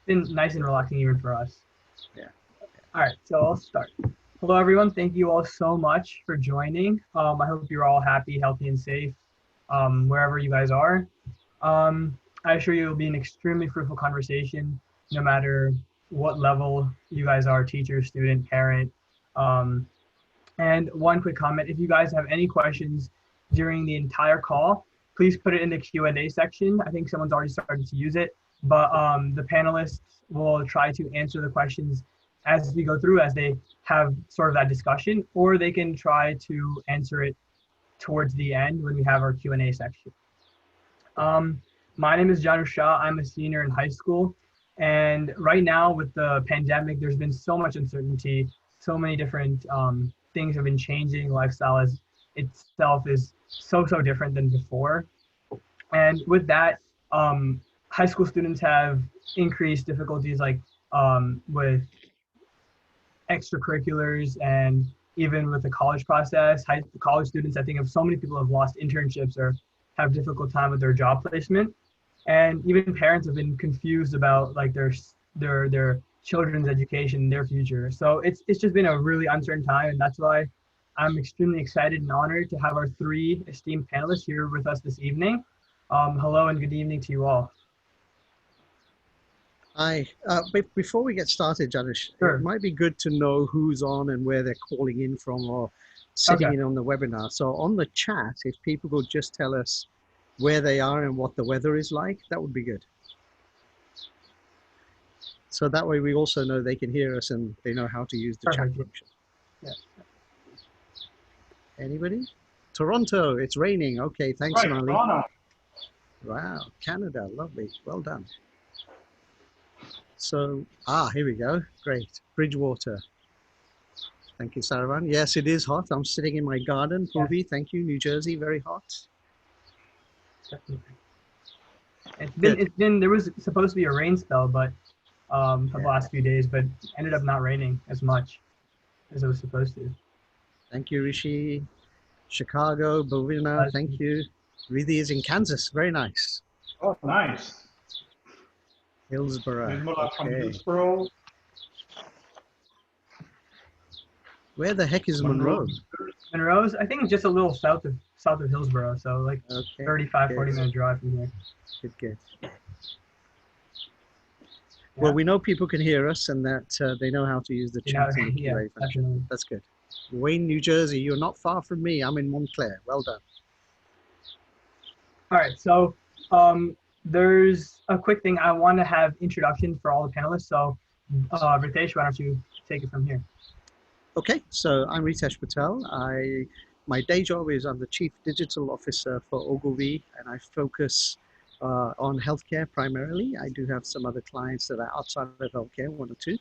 been nice and relaxing even for us. Yeah. All right, so I'll start. Hello, everyone. Thank you all so much for joining. I hope you're all happy, healthy, and safe wherever you guys are. I assure you it will be an extremely fruitful conversation, no matter what level you guys are, teacher, student, parent. Um, and one quick comment, if you guys have any questions during the entire call, please put it in the Q&A section. I think someone's already started to use it, but the panelists will try to answer the questions as we go through, as they have sort of that discussion, or they can try to answer it towards the end when we have our Q&A section. My name is Janu Shah. I'm a senior in high school. And right now, with the pandemic, there's been so much uncertainty. So many different things have been changing. Lifestyle is, itself is so different than before. And with that, high school students have increased difficulties like with extracurriculars and even with the college process. College students, I think of so many people have lost internships or have difficult time with their job placement, and even parents have been confused about like their children's education, their future. So it's just been a really uncertain time, and that's why I'm extremely excited and honored to have our three esteemed panelists here with us this evening. Hello and good evening to you all. Hi. Before we get started, Janish, it Sure. might be good to know who's on and where they're calling in from or sitting Okay. in on the webinar. So on the chat, if people could just tell us where they are and what the weather is like, that would be good. So that way we also know they can hear us and they know how to use the chat Perfect. function. Yeah. Anybody? Toronto, it's raining. Okay, thanks, Right, Sonali. Toronto. Wow, Canada, lovely. Well done. So, here we go. Great. Bridgewater. Thank you, Saravan. Yes, it is hot. I'm sitting in my garden. Yes. Purvi, thank you. New Jersey, very hot. Definitely. Good. It's been there was supposed to be a rain spell, but for the Yeah. last few days, but ended up not raining as much as it was supposed to. Thank you, Rishi. Chicago, Bovina, thank you. Rithi is in Kansas. Very nice. Oh, nice. Hillsborough. Nirmala from Okay. Hillsborough, Where the heck is Monroe. Monroe? Monroe's, I think, just a little south of Hillsborough, so like Okay. 35, Good. 40-minute drive from here. Good, good. Yeah. Well, we know people can hear us and that they know how to use the chat and the Yeah, QA function. definitely. That's good. Wayne, New Jersey, you're not far from me. I'm in Montclair. Well done. All right, so there's a quick thing. I want to have introduction for all the panelists. So Ritesh, why don't you take it from here? Okay, so I'm Ritesh Patel. My day job is I'm the Chief Digital Officer for Ogilvy, and I focus on healthcare primarily. I do have some other clients that are outside of healthcare, one or two,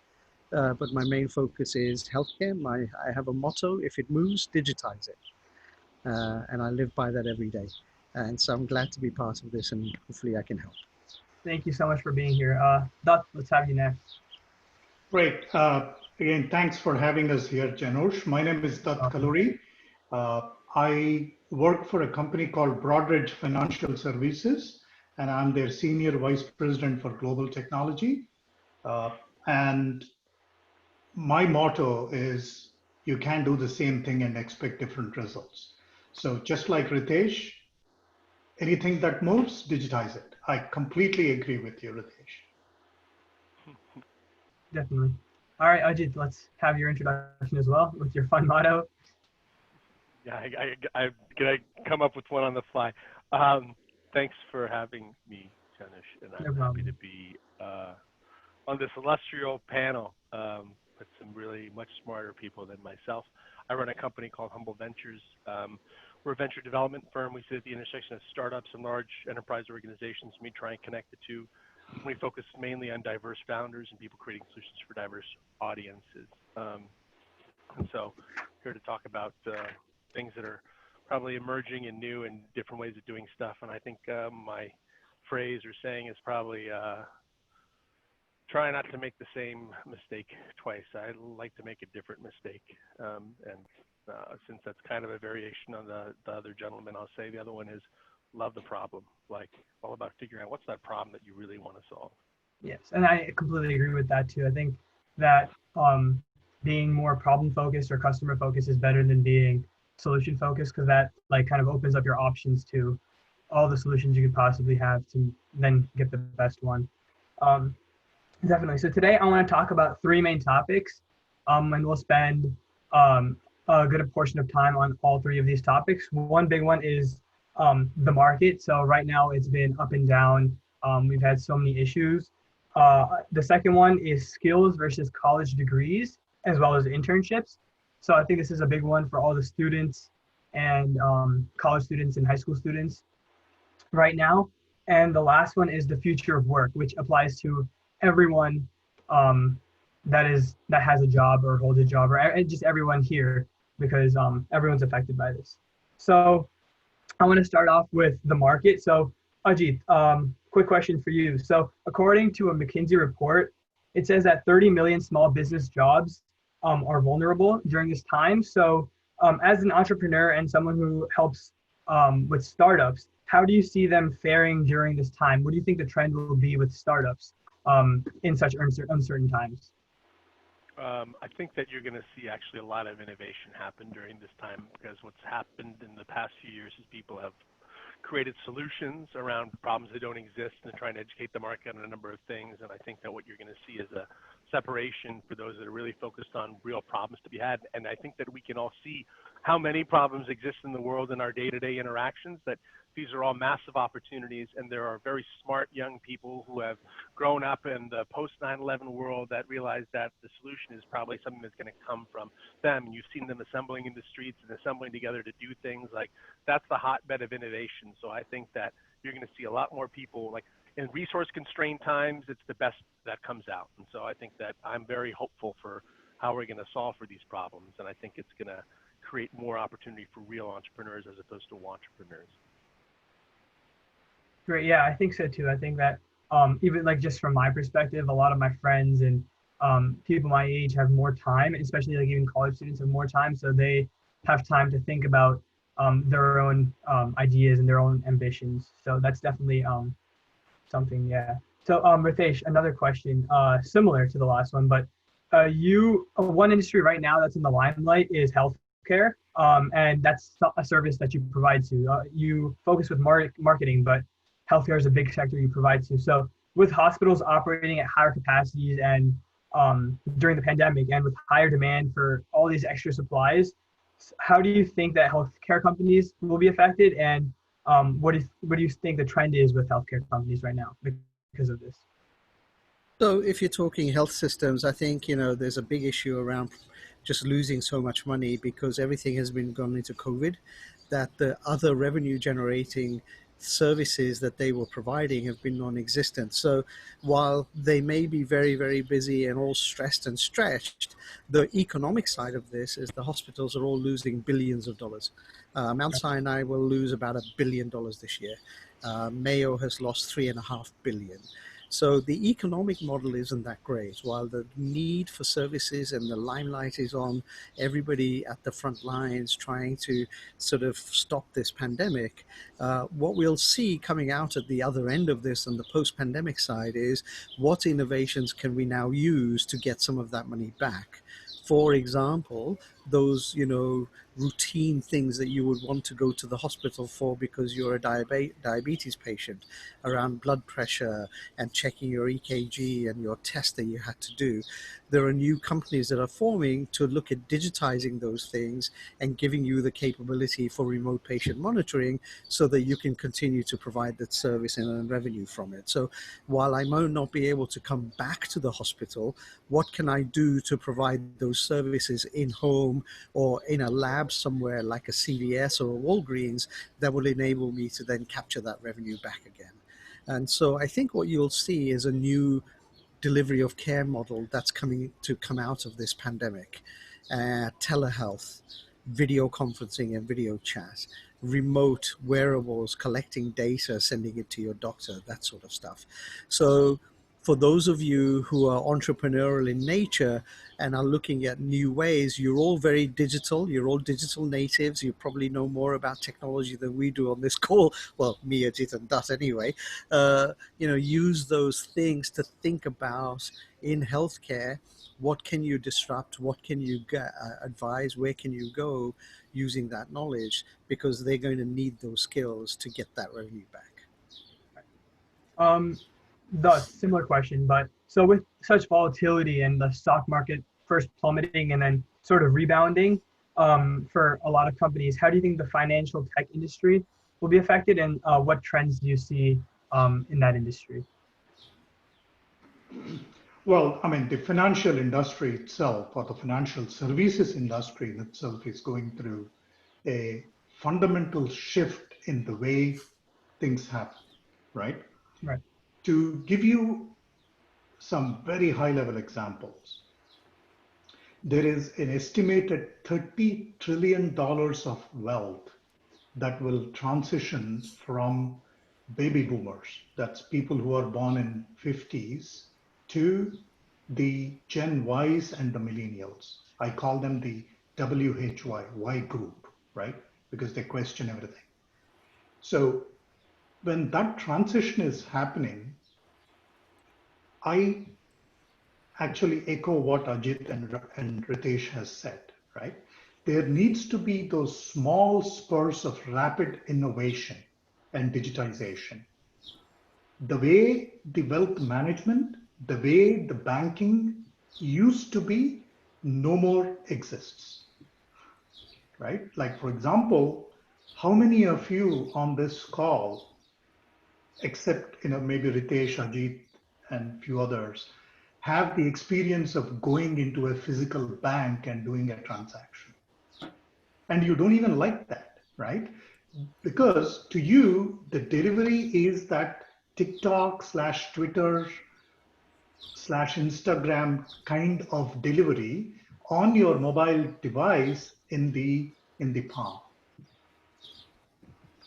but my main focus is healthcare. I have a motto: if it moves, digitize it, and I live by that every day. And so I'm glad to be part of this, and hopefully I can help. Thank you so much for being here. Dutt, let's have you next. Great. Again, thanks for having us here, Janush. My name is Dutt Kalluri. I work for a company called Broadridge Financial Services, and I'm their Senior Vice President for Global Technology. And my motto is you can't do the same thing and expect different results. So just like Ritesh, anything that moves, digitize it. I completely agree with you, Ritesh. Definitely. All right, Ajit, let's have your introduction as well with your fun motto. Yeah, can I come up with one on the fly? Thanks for having me, Janish, and No I'm happy to problem. be on this illustrious panel with some really much smarter people than myself. I run a company called Humble Ventures. We're a venture development firm. We sit at the intersection of startups and large enterprise organizations. We try and connect the two. We focus mainly on diverse founders and people creating solutions for diverse audiences. And so, here to talk about things that are probably emerging and new and different ways of doing stuff. And I think my phrase or saying is probably try not to make the same mistake twice. I like to make a different mistake. And since that's kind of a variation on the other gentleman, I'll say the other one is love the problem. Like all about figuring out what's that problem that you really want to solve. Yes, and I completely agree with that too. I think that being more problem focused or customer focused is better than being solution focused, because that like kind of opens up your options to all the solutions you could possibly have to then get the best one. Um, Definitely. So today I want to talk about three main topics, and we'll spend um, a good portion of time on all three of these topics. One big one is the market. So right now it's been up and down. We've had so many issues. The second one is skills versus college degrees, as well as internships. So I think this is a big one for all the students and college students and high school students right now. And the last one is the future of work, which applies to everyone um, that has a job or holds a job, or just everyone here, because everyone's affected by this. So I want to start off with the market. So Ajit, quick question for you. So according to a McKinsey report, it says that 30 million small business jobs are vulnerable during this time. So as an entrepreneur and someone who helps with startups, how do you see them faring during this time? What do you think the trend will be with startups in such uncertain times? I think that you're going to see actually a lot of innovation happen during this time, because what's happened in the past few years is people have created solutions around problems that don't exist and trying to educate the market on a number of things. And I think that what you're going to see is a separation for those that are really focused on real problems to be had. And I think that we can all see how many problems exist in the world in our day-to-day interactions, that these are all massive opportunities, and there are very smart young people who have grown up in the post 9/11 world that realize that the solution is probably something that's going to come from them. You've seen them assembling in the streets and assembling together to do things like that's the hotbed of innovation. So I think that you're going to see a lot more people like in resource constrained times. It's the best that comes out. And so I think that I'm very hopeful for how we're going to solve for these problems. And I think it's going to create more opportunity for real entrepreneurs as opposed to entrepreneurs. Great. Yeah, I think so too. I think that even like just from my perspective, a lot of my friends and people my age have more time, especially like even college students have more time, so they have time to think about their own ideas and their own ambitions. So that's definitely something. Yeah. So Ritesh, another question, similar to the last one, but one industry right now that's in the limelight is healthcare, and that's a service that you provide to. You focus with marketing, but healthcare is a big sector you provide to. So with hospitals operating at higher capacities and during the pandemic and with higher demand for all these extra supplies, how do you think that healthcare companies will be affected? And what do you think the trend is with healthcare companies right now because of this? So if you're talking health systems, I think, there's a big issue around just losing so much money because everything has been gone into COVID, that the other revenue generating services that they were providing have been non-existent. So while they may be very, very busy and all stressed and stretched, the economic side of this is the hospitals are all losing billions of dollars. Mount Sinai will lose about $1 billion this year. Mayo has lost 3.5 billion. So the economic model isn't that great. While the need for services and the limelight is on everybody at the front lines trying to sort of stop this pandemic, what we'll see coming out at the other end of this on the post-pandemic side is what innovations can we now use to get some of that money back. For example, those, routine things that you would want to go to the hospital for because you're a diabetes patient, around blood pressure and checking your EKG and your test that you had to do. There are new companies that are forming to look at digitizing those things and giving you the capability for remote patient monitoring so that you can continue to provide that service and earn revenue from it. So while I might not be able to come back to the hospital, what can I do to provide those services in home or in a lab somewhere like a CVS or a Walgreens that will enable me to then capture that revenue back again? And so I think what you'll see is a new delivery of care model that's coming to come out of this pandemic. Telehealth, video conferencing and video chat, remote wearables, collecting data, sending it to your doctor, that sort of stuff. So for those of you who are entrepreneurial in nature and are looking at new ways, you're all very digital. You're all digital natives. You probably know more about technology than we do on this call. Well, me, Ajit, and Dutt anyway. Use those things to think about in healthcare. What can you disrupt? What can you advise? Where can you go using that knowledge? Because they're going to need those skills to get that revenue back. Um, Thus, similar question, but so with such volatility and the stock market first plummeting and then sort of rebounding for a lot of companies, how do you think the financial tech industry will be affected, and what trends do you see in that industry? Well, I mean, the financial industry itself, or the financial services industry in itself, is going through a fundamental shift in the way things happen, right? Right. To give you some very high level examples, there is an estimated $30 trillion of wealth that will transition from baby boomers, that's people who are born in 50s, to the Gen Ys and the millennials. I call them the Y group, right? Because they question everything. So when that transition is happening, I actually echo what Ajit and Ritesh has said, right? There needs to be those small spurs of rapid innovation and digitization. The way the wealth management, the way the banking used to be, no more exists, right? Like, for example, how many of you on this call, except maybe Ritesh, Ajit, and few others, have the experience of going into a physical bank and doing a transaction? And you don't even like that, right? Because to you, the delivery is that TikTok slash Twitter slash Instagram kind of delivery on your mobile device in the palm.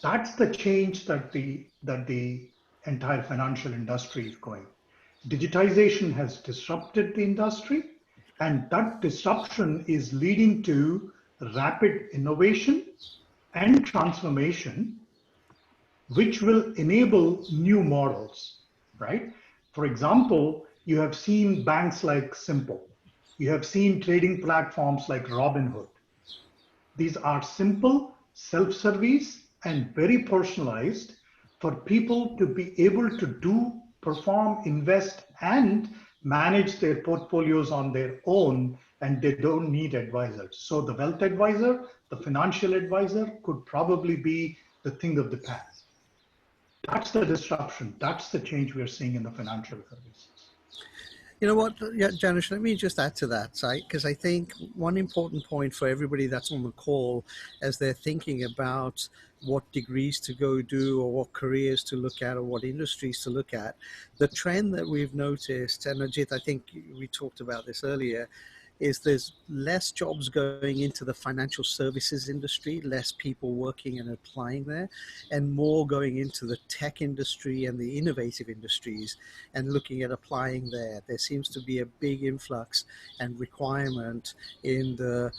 That's the change that the entire financial industry is going. Digitization has disrupted the industry, and that disruption is leading to rapid innovation and transformation, which will enable new models, right? For example, you have seen banks like Simple. You have seen trading platforms like Robinhood. These are simple, self-service, and very personalized for people to be able to do, perform, invest, and manage their portfolios on their own, and they don't need advisors. So the wealth advisor, the financial advisor could probably be the thing of the past. That's the disruption. That's the change we're seeing in the financial services. You know what, yeah, Janish, let me just add to that, right? Because I think one important point for everybody that's on the call as they're thinking about what degrees to go do or what careers to look at or what industries to look at, the trend that we've noticed, and Ajit, I think we talked about this earlier, is there's less jobs going into the financial services industry, less people working and applying there, and more going into the tech industry and the innovative industries and looking at applying there. There seems to be a big influx and requirement in the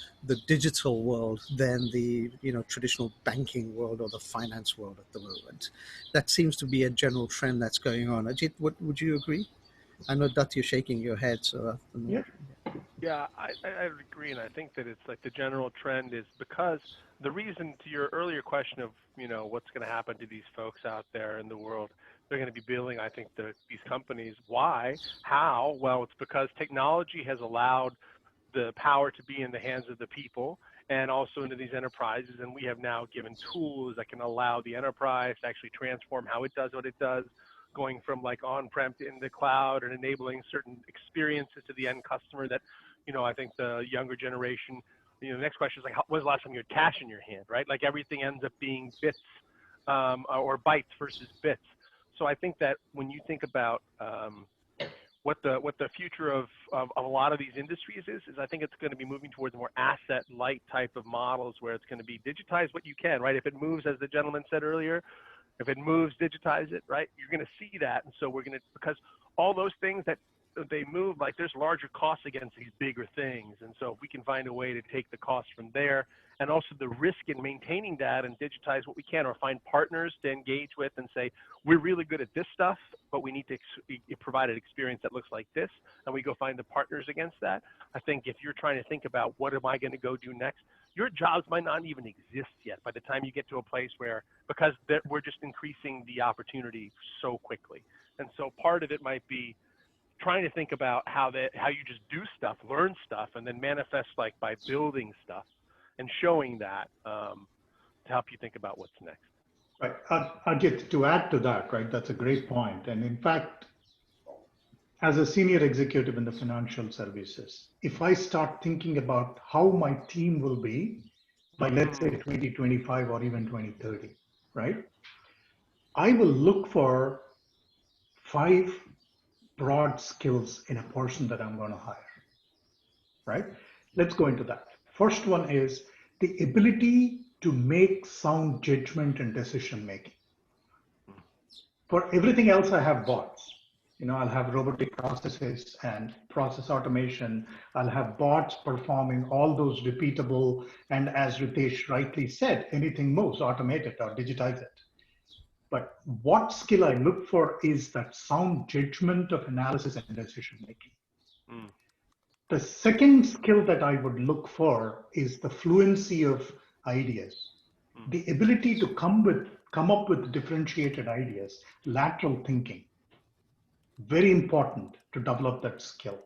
digital world than the traditional banking world or the finance world at the moment. That seems to be a general trend that's going on. Ajit, would you agree? I know that you're shaking your head, so Yeah. Yeah, I would agree, and I think that it's like the general trend is because the reason to your earlier question of what's going to happen to these folks out there in the world, they're going to be building, I think, these companies. Why? How? Well, it's because technology has allowed the power to be in the hands of the people and also into these enterprises, and we have now given tools that can allow the enterprise to actually transform how it does what it does, going from like on-prem to in the cloud and enabling certain experiences to the end customer that I think the younger generation, the next question is like, when was the last time you had cash in your hand, right? Like everything ends up being bits or bytes versus bits. So I think that when you think about what the future of a lot of these industries is I think it's going to be moving towards more asset light type of models where it's going to be digitize what you can, right? If it moves, as the gentleman said earlier, If it moves, digitize it, right? You're going to see that. And so we're going to, because all those things that they move, like there's larger costs against these bigger things. And so if we can find a way to take the cost from there and also the risk in maintaining that and digitize what we can, or find partners to engage with and say, we're really good at this stuff, but we need to provide an experience that looks like this, and we go find the partners against that. I think if you're trying to think about what am I going to go do next, your jobs might not even exist yet by the time you get to a place where, because we're just increasing the opportunity so quickly. And so part of it might be trying to think about how you just do stuff, learn stuff, and then manifest like by building stuff and showing that to help you think about what's next. Right. Ajit, to add to that, right, that's a great point. And in fact, as a senior executive in the financial services, if I start thinking about how my team will be by, let's say, 2025 or even 2030, right, I will look for 5 broad skills in a person that I'm going to hire, right? Let's go into that. First one is the ability to make sound judgment and decision making. For everything else, I have bots. I'll have robotic processes and process automation. I'll have bots performing all those repeatable, and as Ritesh rightly said, anything moves, automate it or digitize it. But what skill I look for is that sound judgment of analysis and decision making. The second skill that I would look for is the fluency of ideas, the ability to come up with differentiated ideas, lateral thinking. Very important to develop that skill.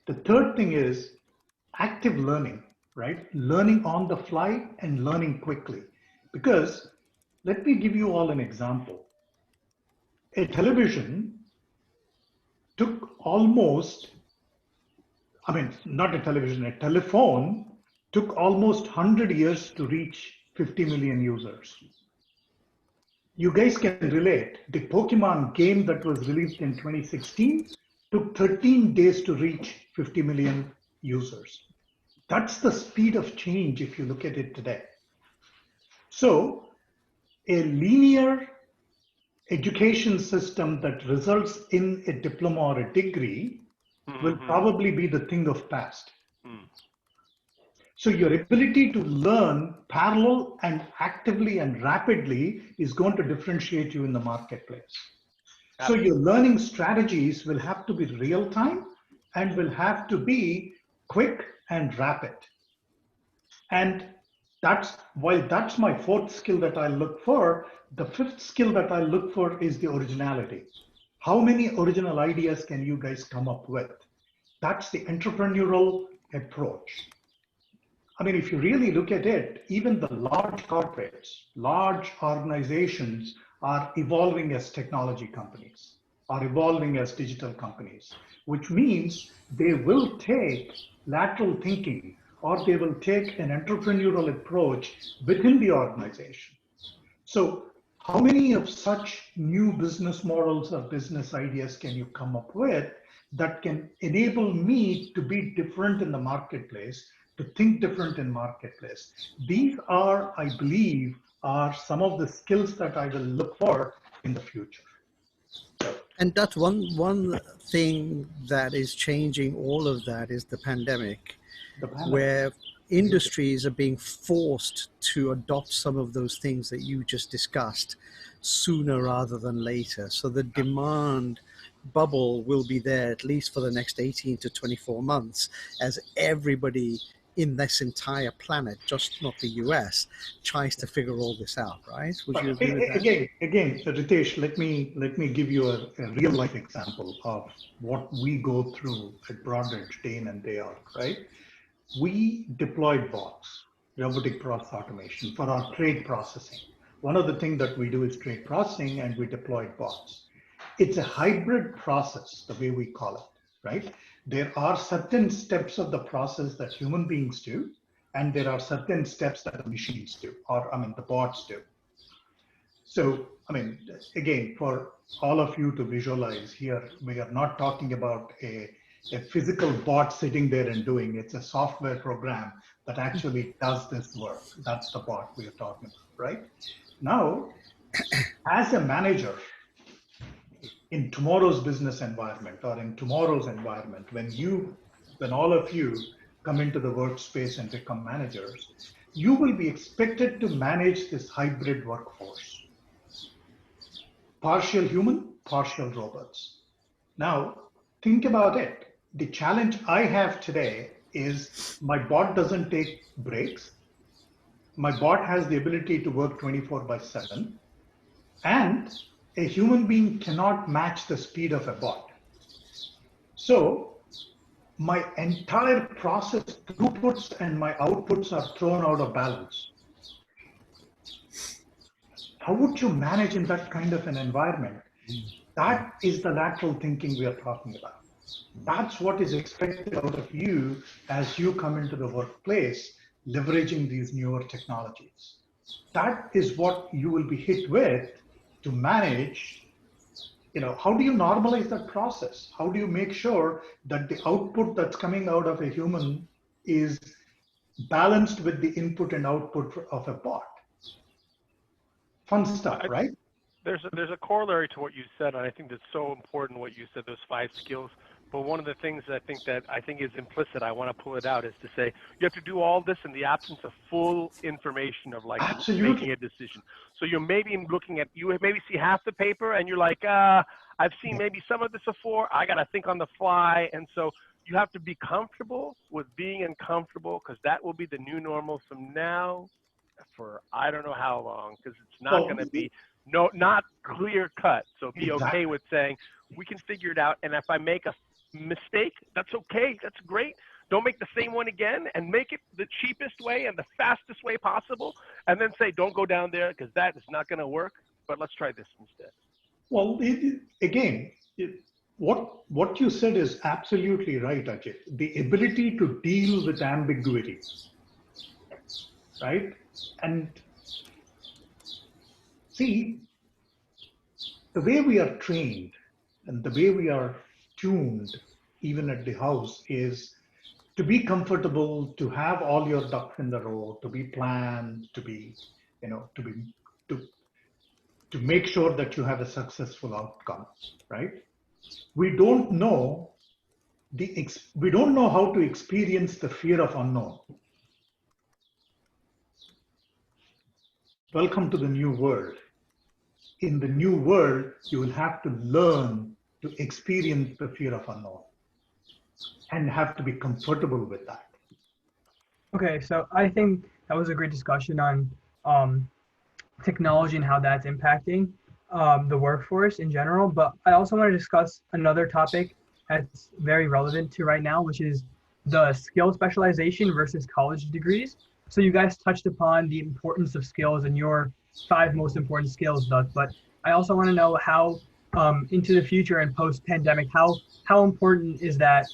The third thing is active learning, right? Learning on the fly and learning quickly. Because let me give you all an example. A television took almost, not a television, a telephone took almost 100 years to reach 50 million users. You guys can relate. The Pokemon game that was released in 2016 took 13 days to reach 50 million users. That's the speed of change if you look at it today. So a linear education system that results in a diploma or a degree will probably be the thing of past. So your ability to learn parallel and actively and rapidly is going to differentiate you in the marketplace. So your learning strategies will have to be real time and will have to be quick and rapid. And that's my fourth skill that I look for. The fifth skill that I look for is the originality. How many original ideas can you guys come up with? That's the entrepreneurial approach. If you really look at it, even the large corporates, large organizations are evolving as technology companies, are evolving as digital companies, which means they will take lateral thinking or they will take an entrepreneurial approach within the organization. So how many of such new business models or business ideas can you come up with that can enable me to be different in the marketplace, to think different in marketplace? These are, I believe, are some of the skills that I will look for in the future. And that's one thing that is changing all of that is the pandemic, where industries are being forced to adopt some of those things that you just discussed sooner rather than later. So the demand bubble will be there at least for the next 18 to 24 months as everybody in this entire planet, just not the US, tries to figure all this out, right? Would you agree with that? Again, Ritesh, let me give you a real life example of what we go through at Broadridge day in and day out, right? We deployed bots, robotic process automation, for our trade processing. One of the things that we do is trade processing, and we deployed bots. It's a hybrid process, the way we call it, right? There are certain steps of the process that human beings do, and there are certain steps that the machines do, or the bots do. So, again, for all of you to visualize here, we are not talking about a physical bot sitting there and doing. It's a software program that actually does this work. That's the bot we are talking about, right? Now, As a manager in tomorrow's business environment or in tomorrow's environment, when all of you come into the workspace and become managers, you will be expected to manage this hybrid workforce, partial human, partial robots. Now, think about it. The challenge I have today is my bot doesn't take breaks. My bot has the ability to work 24/7, and a human being cannot match the speed of a bot. So my entire process throughputs and my outputs are thrown out of balance. How would you manage in that kind of an environment? That is the lateral thinking we are talking about. That's what is expected out of you as you come into the workplace, leveraging these newer technologies. That is what you will be hit with to manage. How do you normalize that process? How do you make sure that the output that's coming out of a human is balanced with the input and output of a bot? Fun stuff, right? There's a corollary to what you said, and I think that's so important what you said, those 5 skills. But one of the things that I think is implicit, I want to pull it out, is to say you have to do all this in the absence of full information of like Absolutely. making a decision. So you're maybe looking at, you maybe see half the paper and you're like, I've seen maybe some of this before, I got to think on the fly. And so you have to be comfortable with being uncomfortable, because that will be the new normal from now for I don't know how long, because it's not going to be not clear cut. So be okay with saying we can figure it out, and if I make a mistake, that's okay, that's great. Don't make the same one again, and make it the cheapest way and the fastest way possible, and then say don't go down there because that is not going to work, but let's try this instead. Well, what you said is absolutely right, Ajit. The ability to deal with ambiguity, right? And see, the way we are trained and the way we are tuned, even at the house, is to be comfortable, to have all your ducks in the row, to be planned, to be, to make sure that you have a successful outcome, right? We don't know how to experience the fear of unknown. Welcome to the new world. In the new world, you will have to learn to experience the fear of unknown and have to be comfortable with that. Okay, so I think that was a great discussion on technology and how that's impacting the workforce in general. But I also want to discuss another topic that's very relevant to right now, which is the skill specialization versus college degrees. So you guys touched upon the importance of skills and your 5 most important skills, Dutt, but I also want to know how into the future and post-pandemic, how important is that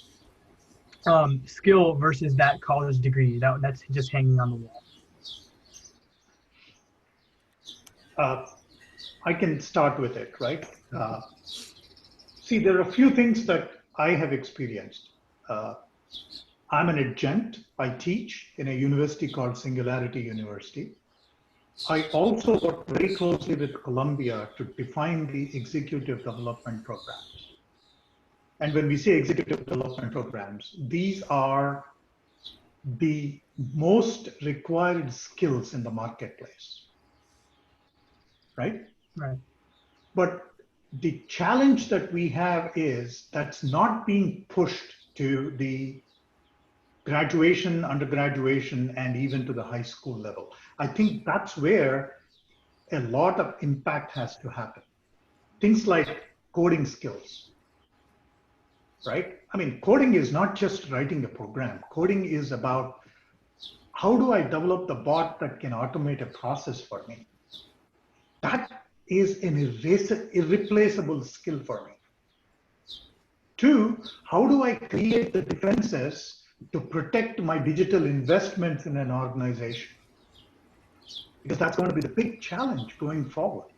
skill versus that college degree that's just hanging on the wall? I can start with it, right? See, there are a few things that I have experienced. I'm an adjunct. I teach in a university called Singularity University. I also work very closely with Columbia to define the executive development programs. And when we say executive development programs, these are the most required skills in the marketplace, right? Right. But the challenge that we have is that's not being pushed to the graduation, undergraduation, and even to the high school level. I think that's where a lot of impact has to happen. Things like coding skills, right? I mean, coding is not just writing a program. Coding is about how do I develop the bot that can automate a process for me? That is an irreplaceable skill for me. 2, how do I create the defenses to protect my digital investments in an organization? Because that's going to be the big challenge going forward.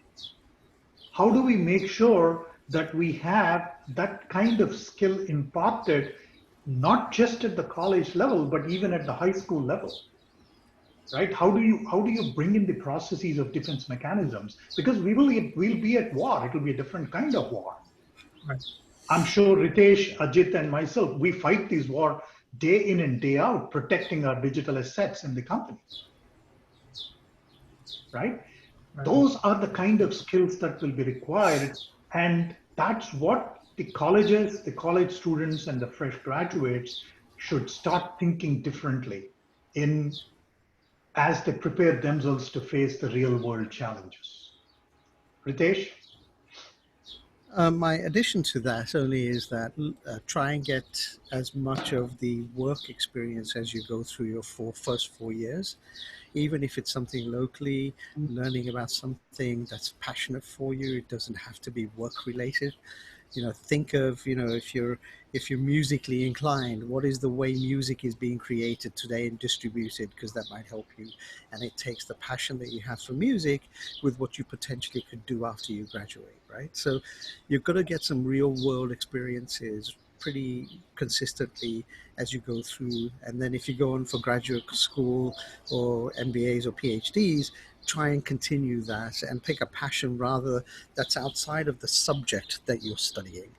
How do we make sure that we have that kind of skill imparted, not just at the college level, but even at the high school level? right? How do you bring in the processes of defense mechanisms? Because we'll be at war. It will be a different kind of war. Right. I'm sure Ritesh, Ajit, and myself, we fight this war day in and day out, protecting our digital assets in the company, right? Right. Those are the kind of skills that will be required. And that's what the colleges, the college students, and the fresh graduates should start thinking differently in as they prepare themselves to face the real world challenges. Ritesh? My addition to that only is that try and get as much of the work experience as you go through your first 4 years, even if it's something locally, learning about something that's passionate for you. It doesn't have to be work related. Think of, if you're musically inclined, what is the way music is being created today and distributed, because that might help you. And it takes the passion that you have for music with what you potentially could do after you graduate, right? So you've got to get some real world experiences pretty consistently as you go through. And then if you go on for graduate school or MBAs or PhDs, try and continue that and pick a passion rather that's outside of the subject that you're studying.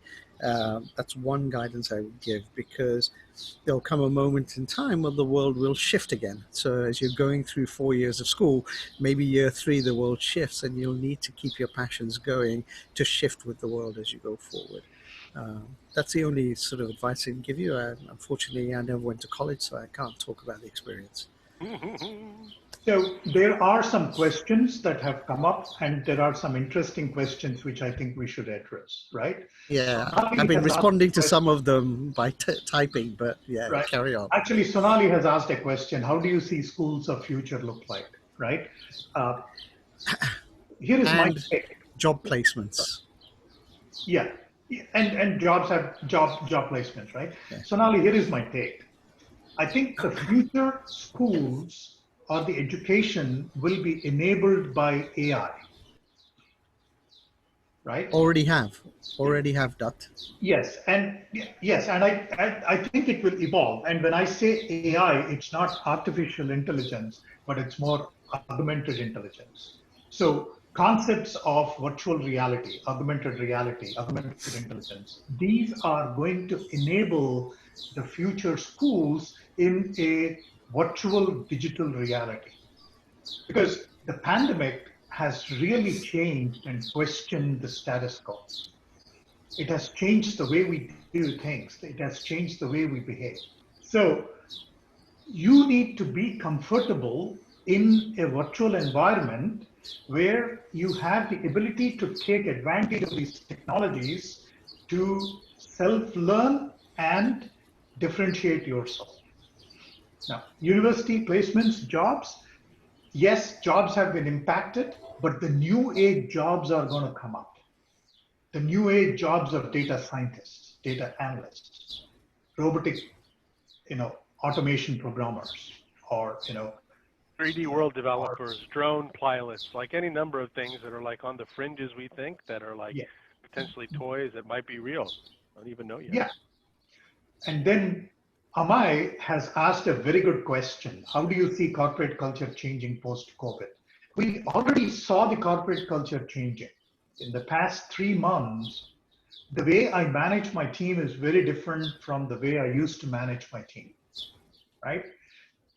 That's one guidance I would give, because there'll come a moment in time where the world will shift again. So as you're going through 4 years of school, maybe year three the world shifts, and you'll need to keep your passions going to shift with the world as you go forward. That's the only sort of advice I can give you. Unfortunately, I never went to college, so I can't talk about the experience. So there are some questions that have come up, and there are some interesting questions which I think we should address, right? Yeah, I've Sonali been has asked a responding to some question, of them by typing, but yeah, right? carry on. Actually, Sonali has asked a question: how do you see schools of future look like, right? Uh, Here is my And take. job placements. Yeah, and jobs have job placements, right? Yeah. Sonali, here is my take. I think the future schools or the education will be enabled by AI, right? Already have that. Yes, and yes, and I think it will evolve. And when I say AI, it's not artificial intelligence, but it's more augmented intelligence. So concepts of virtual reality, augmented intelligence, these are going to enable the future schools in a virtual digital reality. Because the pandemic has really changed and questioned the status quo. It has changed the way we do things. It has changed the way we behave. So you need to be comfortable in a virtual environment where you have the ability to take advantage of these technologies to self-learn and differentiate yourself. Now, university placements, jobs, yes, jobs have been impacted, but the new age jobs are going to come up. The new age jobs of data scientists, data analysts, robotic, automation programmers, or 3D world developers, drone pilots, like any number of things that are like on the fringes, we think, that are like yeah, potentially toys that might be real. I don't even know yet. yeah. And then Amai has asked a very good question. How do you see corporate culture changing post-COVID? We already saw the corporate culture changing. In the past 3 months, the way I manage my team is very different from the way I used to manage my team, right?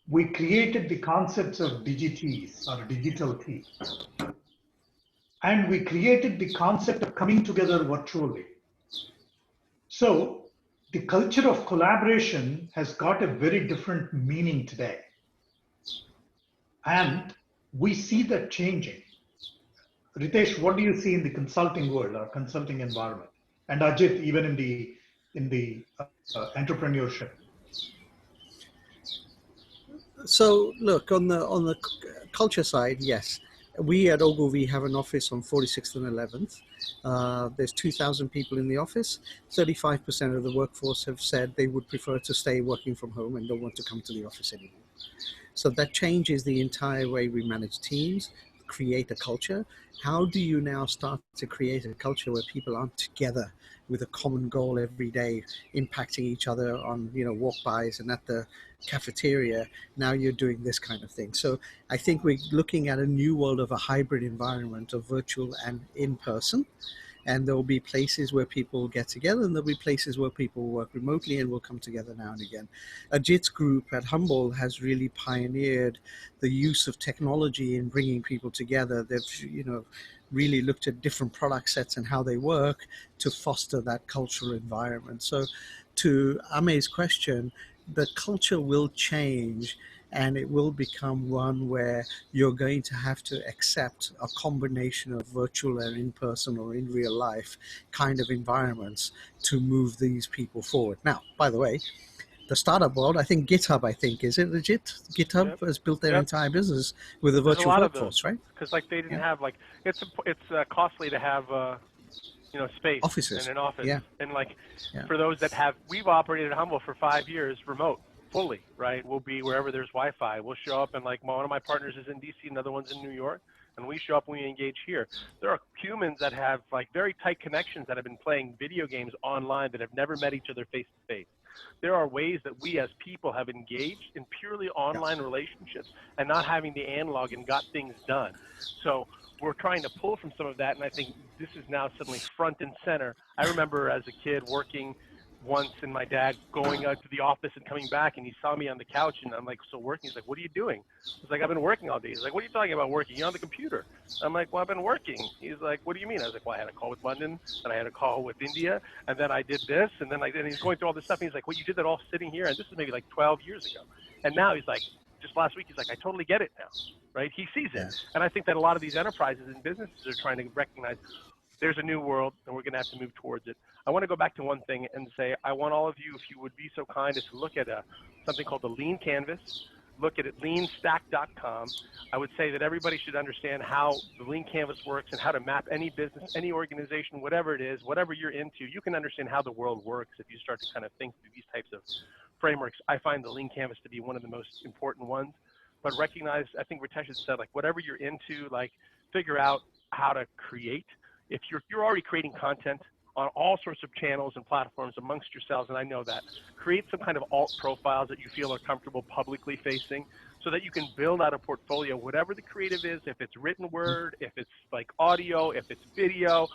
We created the concepts of digitees or digital tea, and we created the concept of coming together virtually. So the culture of collaboration has got a very different meaning today. And we see that changing. Ritesh, what do you see in the consulting world or consulting environment? And Ajit, even in the entrepreneurship. So look, on the culture side, yes, we at Ogilvy have an office on 46th and 11th. There's 2,000 people in the office. 35% of the workforce have said they would prefer to stay working from home and don't want to come to the office anymore. So that changes the entire way we manage teams. create a culture. How do you now start to create a culture where people aren't together with a common goal every day, impacting each other on, you know, walk-bys and at the cafeteria? Now you're doing this kind of thing. So I think we're looking at a new world of a hybrid environment of virtual and in person, and there'll be places where people get together, and there'll be places where people work remotely and will come together now and again. Ajit's group at Humble has really pioneered the use of technology in bringing people together. They've, you know, really looked at different product sets and how they work to foster that cultural environment. So to Ame's question, the culture will change, and it will become one where you're going to have to accept a combination of virtual and in person or in real life kind of environments to move these people forward. Now, by the way, the startup world, I think GitHub, is it legit? GitHub Yep. has built their Yep. entire business with a There's a virtual lot of those workforce, right? because like they didn't Yeah. have like it's costly to have space in Offices. an office. Yeah. And like Yeah. for those that have, we've operated Humble for 5 years remote fully, right? We'll be wherever there's Wi-Fi. We'll show up and like one of my partners is in DC, another one's in New York, and we show up and we engage here. There are humans that have like very tight connections that have been playing video games online that have never met each other face to face. There are ways that we as people have engaged in purely Yeah. online relationships and not having the analog and got things done. So we're trying to pull from some of that, and I think this is now suddenly front and center. I remember as a kid working once and my dad going out to the office and coming back, and he saw me on the couch, and I'm like, so working? He's like, what are you doing? I was like, I've been working all day. He's like, what are you talking about working? You're on the computer. I'm like, well, I've been working. He's like, what do you mean? I was like, well, I had a call with London, and I had a call with India, and then I did this, and then and he's going through all this stuff, and he's like, well, you did that all sitting here, and this is maybe like 12 years ago. And now he's like, just last week, he's like, I totally get it now, right? He sees it. Yeah. And I think that a lot of these enterprises and businesses are trying to recognize there's a new world, and we're going to have to move towards it. I want to go back to one thing and say, I want all of you, if you would be so kind, as to look at something called the Lean Canvas. Look at it, leanstack.com. I would say that everybody should understand how the Lean Canvas works and how to map any business, any organization, whatever it is, whatever you're into. You can understand how the world works if you start to kind of think through these types of frameworks. I find the Lean Canvas to be one of the most important ones. But recognize, I think Ritesh had said, like, whatever you're into, like, figure out how to create. If you're already creating content on all sorts of channels and platforms amongst yourselves, and I know that, create some kind of alt profiles that you feel are comfortable publicly facing so that you can build out a portfolio, whatever the creative is, if it's written word, if it's like audio, if it's video,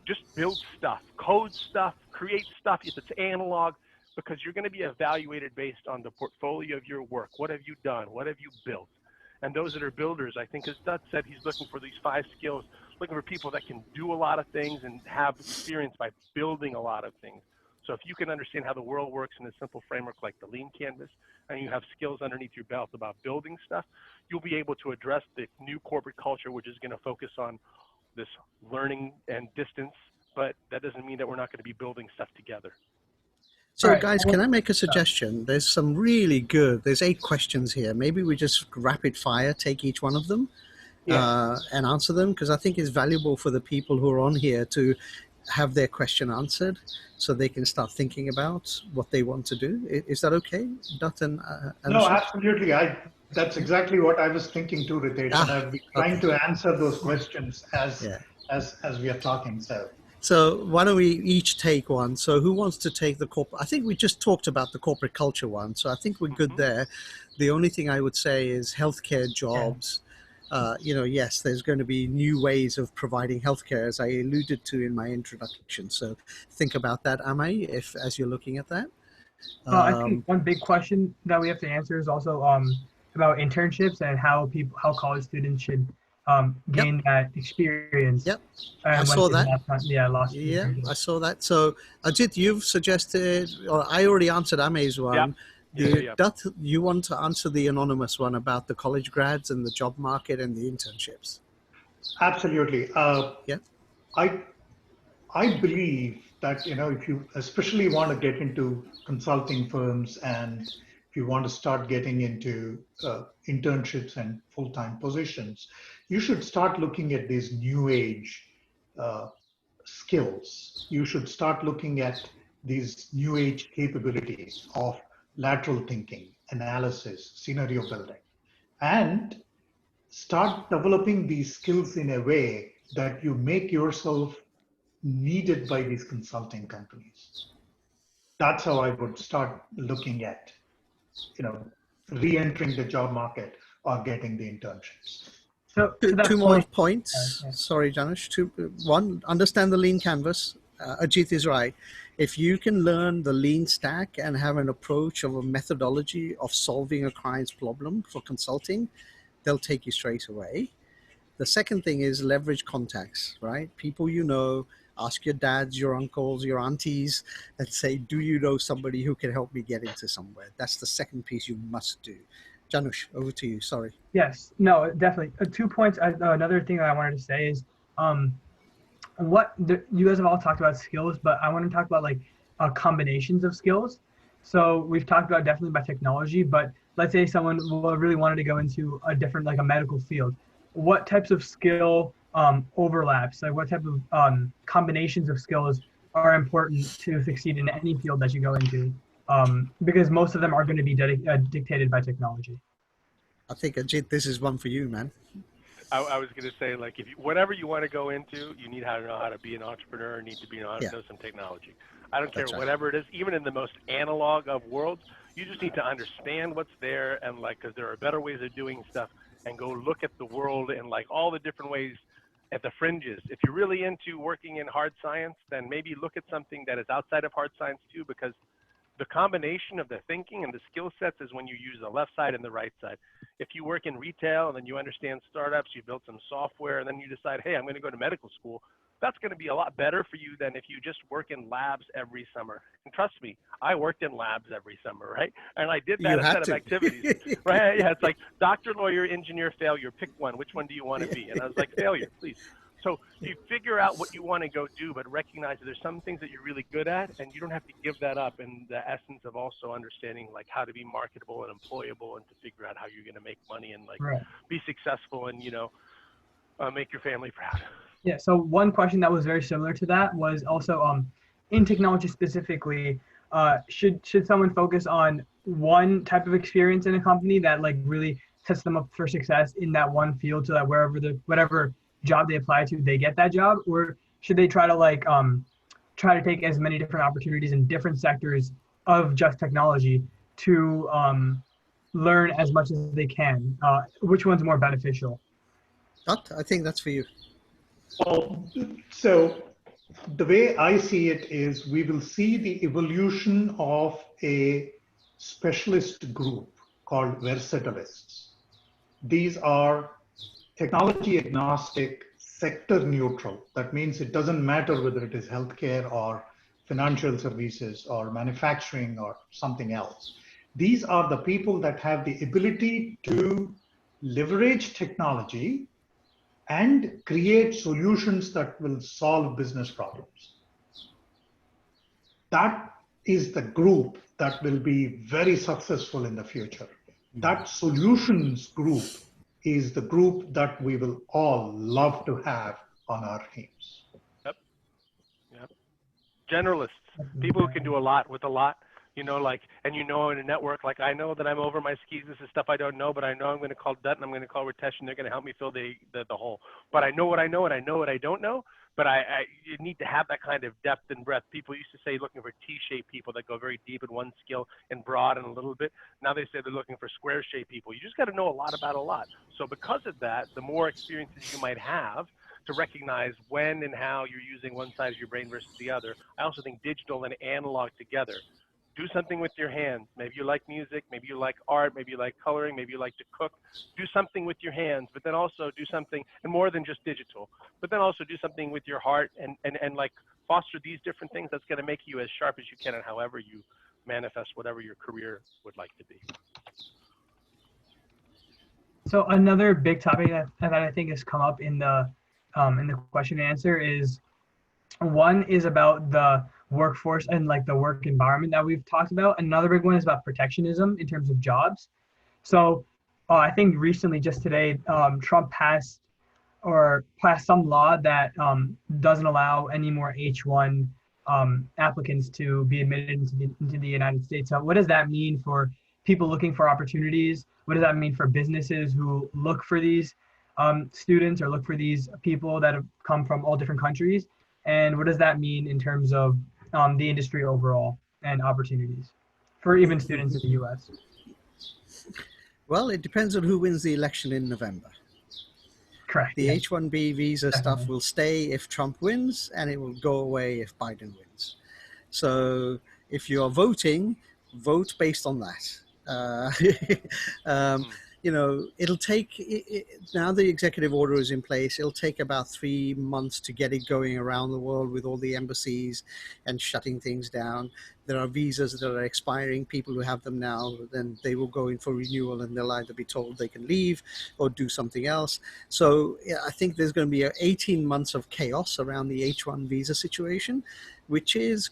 just build stuff, code stuff, create stuff, if it's analog, because you're going to be evaluated based on the portfolio of your work. What have you done? What have you built? And those that are builders, I think, as Dutt said, he's looking for these 5 skills, looking for people that can do a lot of things and have experience by building a lot of things. So if you can understand how the world works in a simple framework like the Lean Canvas, and you have skills underneath your belt about building stuff, you'll be able to address the new corporate culture, which is going to focus on this learning and distance, but that doesn't mean that we're not going to be building stuff together. So, Right. guys, can I make a suggestion? There's some really good, there's 8 questions here. Maybe we just rapid fire take each one of them and answer them, because I think it's valuable for the people who are on here to have their question answered so they can start thinking about what they want to do. Is that okay, Dutt and No, absolutely. That's exactly what I was thinking too, Ritesh, and I've been trying to answer those questions as we are talking. So why don't we each take one? So who wants to take the corporate? I think we just talked about the corporate culture one, so I think we're good there. The only thing I would say is healthcare jobs. Yes, there's going to be new ways of providing healthcare, as I alluded to in my introduction. So think about that, Ame, as you're looking at that. I think one big question that we have to answer is also about internships and how college students should gain that experience. Yep. And I saw that. I saw that. So, Ajit, you've suggested, or I already answered Ame's one. Dutt, you want to answer the anonymous one about the college grads and the job market and the internships? Absolutely. I believe that, if you especially want to get into consulting firms, and if you want to start getting into internships and full-time positions, you should start looking at these new age uh, skills. You should start looking at these new age capabilities of lateral thinking, analysis, scenario building, and start developing these skills in a way that you make yourself needed by these consulting companies. That's how I would start looking at, re-entering the job market or getting the internships. So to Two that more point, points. yeah. Sorry, Janush. One, understand the lean canvas. Ajit is right. If you can learn the lean stack and have an approach of a methodology of solving a client's problem for consulting, they'll take you straight away. The second thing is leverage contacts, right? People you know, ask your dads, your uncles, your aunties, and say, do you know somebody who can help me get into somewhere? That's the second piece you must do. Janush, over to you. Sorry. Yes, no, definitely. 2 points. Another thing that I wanted to say is, um, you guys have all talked about skills, but I want to talk about like combinations of skills. So we've talked about definitely about technology, but let's say someone really wanted to go into a different, like a medical field. What types of skill overlaps, like what type of combinations of skills are important to succeed in any field that you go into? Because most of them are going to be dictated by technology. I think, Ajit, this is one for you, man. I was going to say, like, if you, whatever you want to go into, you need to know how to be an entrepreneur, need to be know some technology. I don't care whatever it is, even in the most analog of worlds, you just need to understand what's there and like, because there are better ways of doing stuff, and go look at the world and like all the different ways at the fringes. If you're really into working in hard science, then maybe look at something that is outside of hard science too, because the combination of the thinking and the skill sets is when you use the left side and the right side. If you work in retail and then you understand startups, you build some software, and then you decide, hey, I'm going to go to medical school, that's going to be a lot better for you than if you just work in labs every summer. And trust me, I worked in labs every summer, right? And I did that set of activities, right? Yeah, it's like doctor, lawyer, engineer, failure. Pick one. Which one do you want to be? And I was like, failure, please. So you figure out what you want to go do, but recognize that there's some things that you're really good at, and you don't have to give that up. And the essence of also understanding like how to be marketable and employable, and to figure out how you're going to make money and like be successful and make your family proud. Yeah. So one question that was very similar to that was also in technology specifically, should someone focus on one type of experience in a company that like really sets them up for success in that one field, so that whatever job they apply to, they get that job? Or should they try to take as many different opportunities in different sectors of just technology to learn as much as they can? Which one's more beneficial? Dutt, I think that's for you. Well, so the way I see it is we will see the evolution of a specialist group called versatilists. These are technology agnostic, sector neutral. That means it doesn't matter whether it is healthcare or financial services or manufacturing or something else. These are the people that have the ability to leverage technology and create solutions that will solve business problems. That is the group that will be very successful in the future. That solutions group is the group that we will all love to have on our teams. Yep. Generalists, people who can do a lot with a lot, and in a network, like I know that I'm over my skis. This is stuff I don't know, but I know I'm going to call Dutt and I'm going to call Ritesh, and they're going to help me fill the hole. But I know what I know, and I know what I don't know. But you need to have that kind of depth and breadth. People used to say looking for T-shaped people that go very deep in one skill and broad and a little bit. Now they say they're looking for square-shaped people. You just got to know a lot about a lot. So because of that, the more experiences you might have to recognize when and how you're using one side of your brain versus the other. I also think digital and analog together. Do something with your hands. Maybe you like music, maybe you like art, maybe you like coloring, maybe you like to cook. Do something with your hands, but then also do something, and more than just digital, but then also do something with your heart and like foster these different things. That's going to make you as sharp as you can, and however you manifest whatever your career would like to be. So another big topic that I think has come up in the question and answer is, one is about the workforce and like the work environment that we've talked about. Another big one is about protectionism in terms of jobs. So I think recently, just today, Trump passed some law that doesn't allow any more H-1 applicants to be admitted into the United States. So what does that mean for people looking for opportunities? What does that mean for businesses who look for these students or look for these people that have come from all different countries? And what does that mean in terms of the industry overall and opportunities for even students in the U.S.? Well, it depends on who wins the election in November. Correct. The Yeah, H-1B visa stuff definitely. will stay if Trump wins, and it will go away if Biden wins. So if you are voting, vote based on that. Um, Hmm. it'll take, now the executive order is in place, it'll take about 3 months to get it going around the world with all the embassies and shutting things down. There are visas that are expiring. People who have them now, then they will go in for renewal, and they'll either be told they can leave or do something else. So yeah, I think there's going to be 18 months of chaos around the H1 visa situation, which is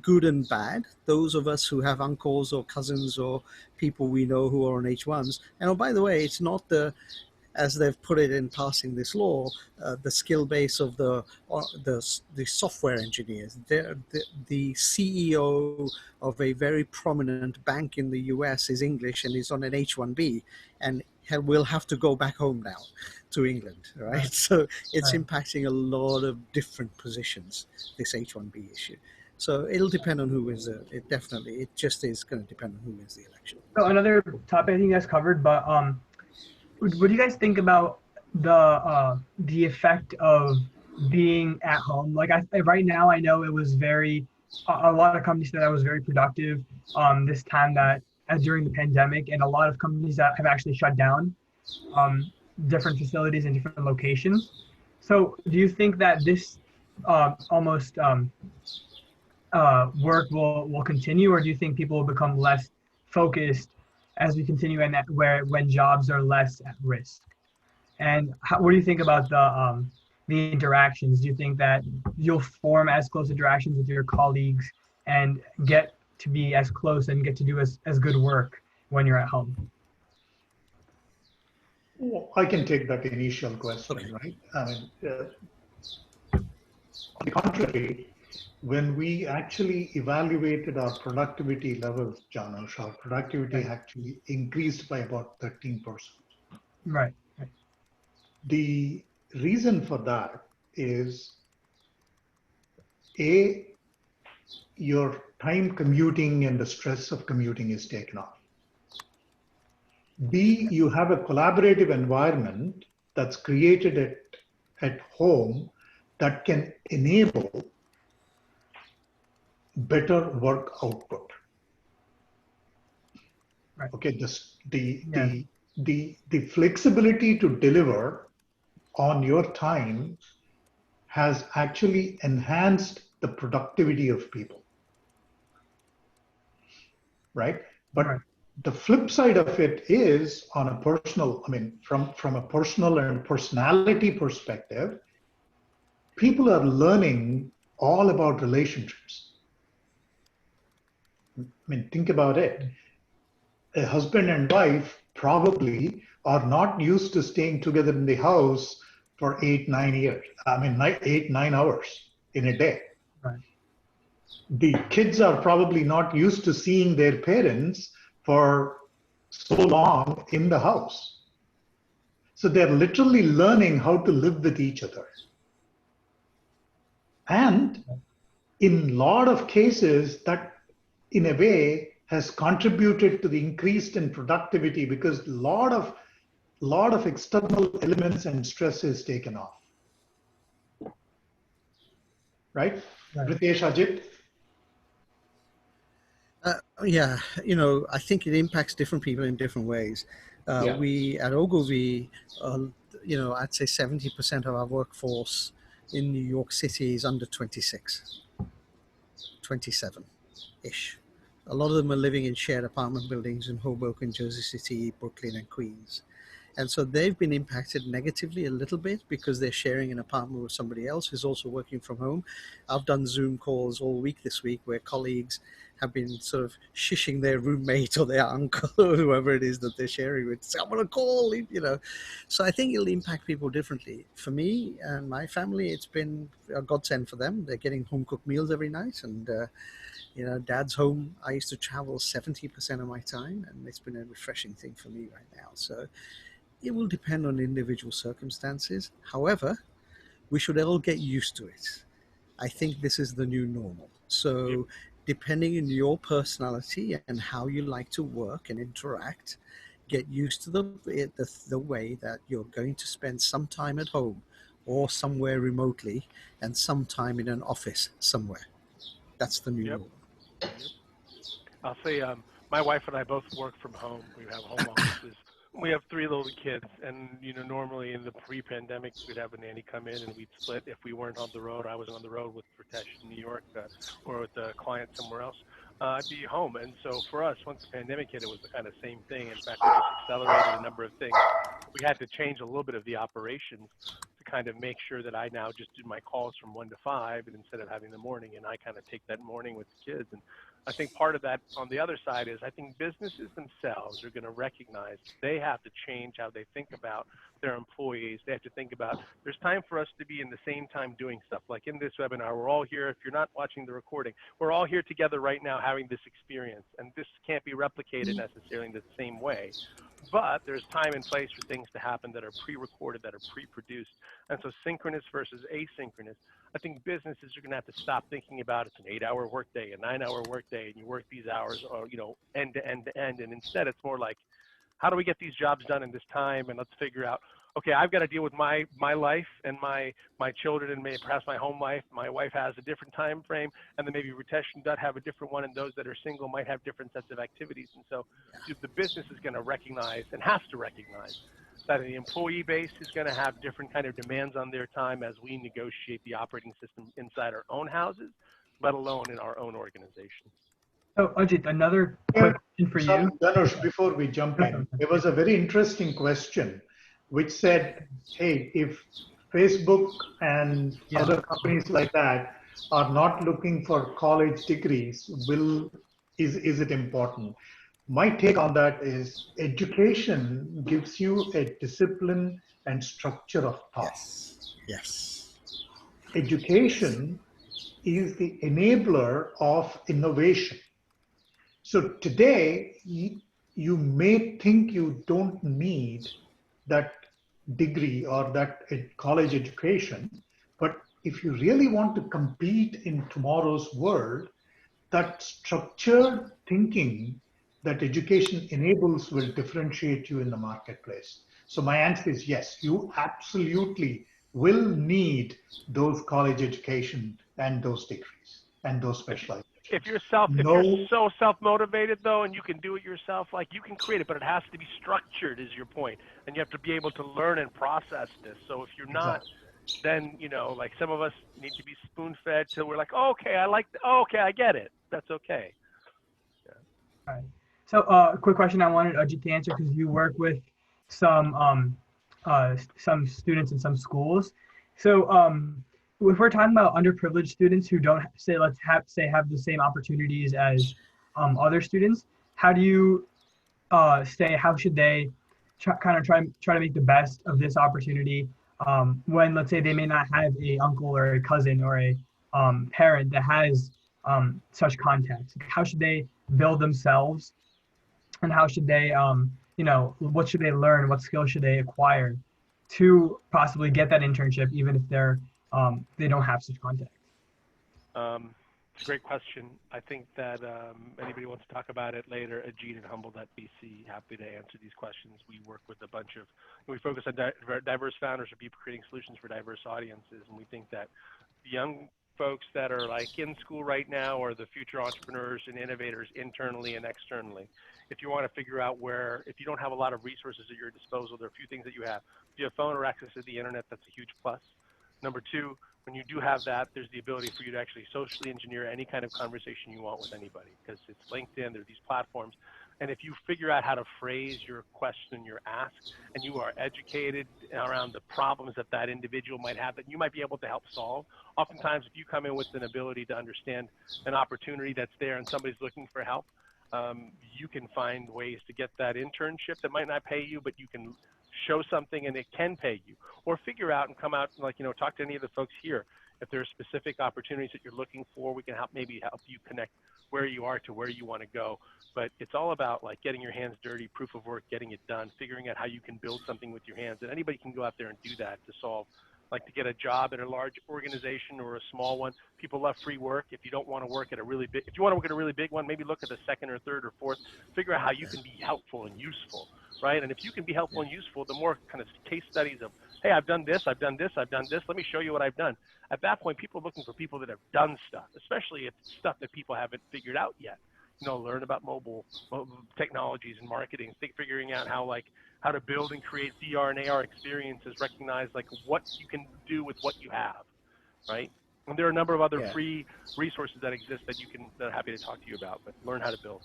good and bad. Those of us who have uncles or cousins or people we know who are on H1s. And oh, by the way, it's not as they've put it in passing this law, the skill base of the software engineers. The CEO of a very prominent bank in the US is English and is on an H1B, and will have to go back home now to England, right? Right. So it's Right. impacting a lot of different positions, this H1B issue. So it'll depend on who wins it just is going to depend on who wins the election. So another topic I think you guys covered, but what do you guys think about the effect of being at home? Like right now, I know it was a lot of companies said that was very productive this time that during the pandemic, and a lot of companies that have actually shut down um, different facilities in different locations. So do you think that this almost work will continue, or do you think people will become less focused as we continue and where when jobs are less at risk? And what do you think about the interactions? Do you think that you'll form as close interactions with your colleagues and get to be as close and get to do as good work when you're at home? Well, I can take that initial Okay. question, right? I mean, on the contrary, when we actually evaluated our productivity levels, Janusz, our productivity Right, actually increased by about 13%. right, right, The reason for that is A, your time commuting and the stress of commuting is taken off. B, you have a collaborative environment that's created at home that can enable better work output. right. Okay, this, Yeah, the flexibility to deliver on your time has actually enhanced the productivity of people, right? right, But the flip side of it is on a personal, I mean, from a personal and personality perspective, people are learning all about relationships. I mean, think about it. A husband and wife probably are not used to staying together in the house for 8, 9 years. I mean, 8, 9 hours in a day. right, The kids are probably not used to seeing their parents for so long in the house. So they're literally learning how to live with each other. And in a lot of cases, that in a way has contributed to the increase in productivity because a lot of external elements and stress is taken off. Right? right, Ritesh, Ajit? Yeah, I think it impacts different people in different ways. Yeah. We at Ogilvy, I'd say 70% of our workforce in New York City is under 26, 27-ish. A lot of them are living in shared apartment buildings in Hoboken, Jersey City, Brooklyn, and Queens. And so they've been impacted negatively a little bit because they're sharing an apartment with somebody else who's also working from home. I've done Zoom calls all week this week where colleagues have been sort of shishing their roommate or their uncle or whoever it is that they're sharing with. Say, I'm going to call. So I think it'll impact people differently. For me and my family, it's been a godsend for them. They're getting home cooked meals every night, and dad's home. I used to travel 70% of my time, and it's been a refreshing thing for me right now. So it will depend on individual circumstances. However, we should all get used to it. I think this is the new normal. So, depending on your personality and how you like to work and interact, get used to the way that you're going to spend some time at home or somewhere remotely and some time in an office somewhere. That's the new Yep. normal. Yep. I'll say my wife and I both work from home. We have home offices. We have three little kids, and normally in the pre-pandemic, we'd have a nanny come in and we'd split. If we weren't on the road, I was on the road with Ritesh in New York, or with a client somewhere else. I'd be home, and so for us, once the pandemic hit, it was the kind of same thing. In fact, we just accelerated a number of things. We had to change a little bit of the operations to kind of make sure that I now just do my calls from 1 to 5, and instead of having the morning, and I kind of take that morning with the kids. And I think part of that on the other side is I think businesses themselves are going to recognize they have to change how they think about their employees. They have to think about there's time for us to be in the same time doing stuff. Like in this webinar, we're all here. If you're not watching the recording, we're all here together right now having this experience. And this can't be replicated necessarily in the same way. But there's time and place for things to happen that are pre-recorded, that are pre-produced. And so synchronous versus asynchronous, I think businesses are going to have to stop thinking about it's an 8-hour workday, a 9-hour workday, and you work these hours, or end to end to end. And instead, it's more like, how do we get these jobs done in this time? And let's figure out, okay, I've got to deal with my life and my children and maybe perhaps my home life. My wife has a different time frame, and then maybe Ritesh and Dutt have a different one, and those that are single might have different sets of activities. And so the business is going to recognize and has to recognize that the employee base is going to have different kind of demands on their time as we negotiate the operating system inside our own houses, let alone in our own organization. So Ajit, another quick question for Sorry, you. Dhanush, before we jump in, there was a very interesting question which said, hey, if Facebook and other companies like that are not looking for college degrees, is it important? My take on that is education gives you a discipline and structure of thought. Yes. Yes. Education is the enabler of innovation. So today, you may think you don't need that degree or that college education, but if you really want to compete in tomorrow's world, that structured thinking that education enables will differentiate you in the marketplace. So my answer is yes, you absolutely will need those college education and those degrees and those specializations. If you're so self-motivated though, and you can do it yourself, like you can create it, but it has to be structured is your point. And you have to be able to learn and process this. So if you're not, then, like some of us need to be spoon-fed till we're like, oh, okay, okay, I get it. That's okay. Yeah. All right. So quick question I wanted Ajit to answer, because you work with some students in some schools. So if we're talking about underprivileged students who don't have the same opportunities as other students, how do you how should they try to make the best of this opportunity when, let's say, they may not have a uncle or a cousin or a parent that has such contacts? How should they build themselves, and how should they what should they learn, what skills should they acquire to possibly get that internship, even if they don't have such contacts? It's a great question. I think that anybody wants to talk about it later, Ajit at humble.bc, happy to answer these questions. We work with we focus on diverse founders or people creating solutions for diverse audiences. And we think that the young folks that are like in school right now are the future entrepreneurs and innovators internally and externally. If you want to figure out if you don't have a lot of resources at your disposal, there are a few things that you have. If you have phone or access to the internet, that's a huge plus. Number two, when you do have that, there's the ability for you to actually socially engineer any kind of conversation you want with anybody, because it's LinkedIn, there are these platforms. And if you figure out how to phrase your question, your ask, and you are educated around the problems that individual might have that you might be able to help solve, oftentimes if you come in with an ability to understand an opportunity that's there and somebody's looking for help, you can find ways to get that internship that might not pay you, but you can show something and it can pay you, or figure out and come out and talk to any of the folks here. If there are specific opportunities that you're looking for, we can help you connect where you are to where you want to go. But it's all about like getting your hands dirty, proof of work, getting it done, figuring out how you can build something with your hands. And anybody can go out there and do that to solve, like to get a job at a large organization or a small one. People love free work. If you don't want to work at a really big, if you want to work at a really big one, maybe look at the second or third or fourth, figure out how you can be helpful and useful, right? And if you can be helpful and useful, the more kind of case studies of, hey, I've done this, I've done this, I've done this, let me show you what I've done. At that point, people are looking for people that have done stuff, especially if it's stuff that people haven't figured out yet. Learn about mobile technologies and marketing, figuring out how to build and create VR and AR experiences, recognize like what you can do with what you have, right? And there are a number of other free resources that exist that that I'm happy to talk to you about, but learn how to build.